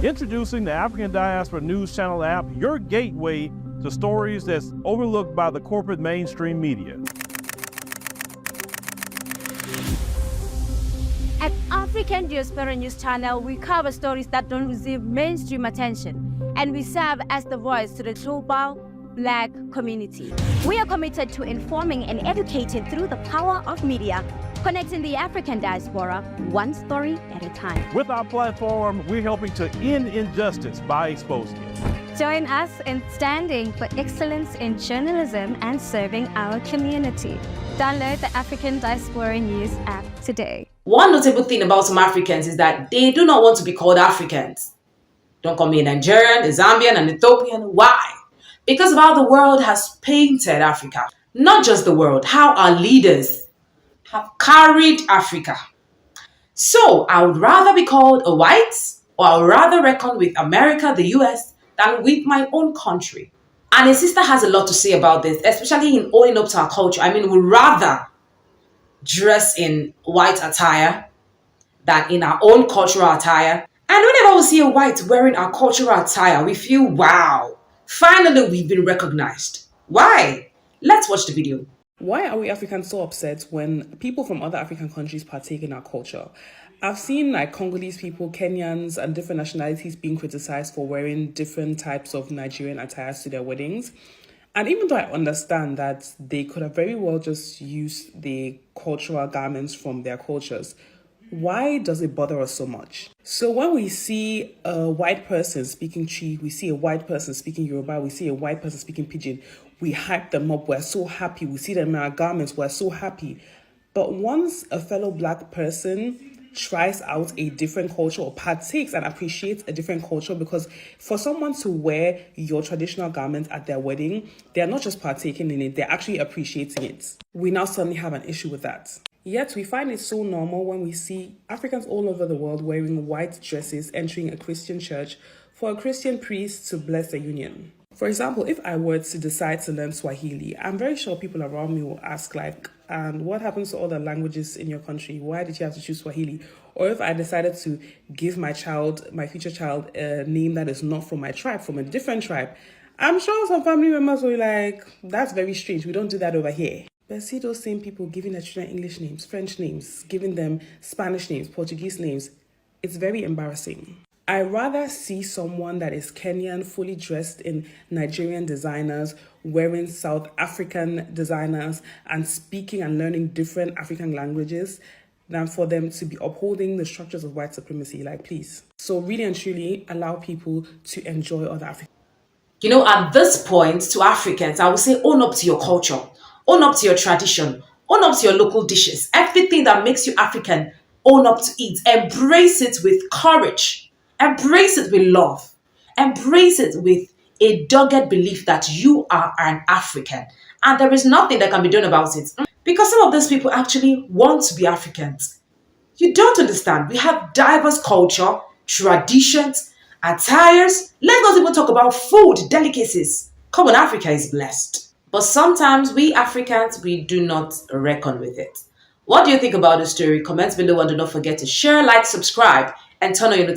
Introducing the African Diaspora News Channel app, your gateway to stories that's overlooked by the corporate mainstream media. At African Diaspora News Channel, we cover stories that don't receive mainstream attention, and we serve as the voice to the global Black community. We are committed to informing and educating through the power of media, connecting the African diaspora one story at a time. With our platform, we're helping to end injustice by exposing it. Join us in standing for excellence in journalism and serving our community. Download the African Diaspora News app today. One notable thing about some Africans is that they do not want to be called Africans. Don't call me a Nigerian, a Zambian, an Ethiopian. Why? Because of how the world has painted Africa. Not just the world, how our leaders have carried Africa. So I would rather be called a white, or I would rather reckon with America, the US, than with my own country. And his sister has a lot to say about this, especially in owning up to our culture. I mean, we'd rather dress in white attire than in our own cultural attire. And whenever we see a white wearing our cultural attire, we feel, wow, finally we've been recognized. Why? Let's watch the video. Why are we Africans so upset when people from other African countries partake in our culture? I've seen like Congolese people, Kenyans, and different nationalities being criticized for wearing different types of Nigerian attires to their weddings. And even though I understand that they could have very well just used the cultural garments from their cultures, why does it bother us so much? So when we see a white person speaking Chi, we see a white person speaking Yoruba, we see a white person speaking Pidgin, we hype them up, we're so happy. We see them in our garments, we're so happy. But once a fellow Black person tries out a different culture or partakes and appreciates a different culture, because for someone to wear your traditional garment at their wedding, they're not just partaking in it, they're actually appreciating it. We now suddenly have an issue with that. Yet we find it so normal when we see Africans all over the world wearing white dresses entering a Christian church for a Christian priest to bless the union. For example, if I were to decide to learn Swahili, I'm very sure people around me will ask like, and what happens to other languages in your country? Why did you have to choose Swahili? Or if I decided to give my future child, a name that is not from my tribe, from a different tribe, I'm sure some family members will be like, that's very strange. We don't do that over here. But see those same people giving their children English names, French names, giving them Spanish names, Portuguese names. It's very embarrassing. I rather see someone that is Kenyan, fully dressed in Nigerian designers, wearing South African designers, and speaking and learning different African languages than for them to be upholding the structures of white supremacy. Like, please. So really and truly allow people to enjoy other Africans. You know, at this point, to Africans, I would say own up to your culture, own up to your tradition, own up to your local dishes. Everything that makes you African, own up to it. Embrace it with courage. Embrace it with love. Embrace it with a dogged belief that you are an African. And there is nothing that can be done about it. Because some of those people actually want to be Africans. You don't understand. We have diverse culture, traditions, attires. Let's not even talk about food, delicacies. Come on, Africa is blessed. But sometimes we Africans, we do not reckon with it. What do you think about the story? Comment below and do not forget to share, like, subscribe, and turn on your notifications.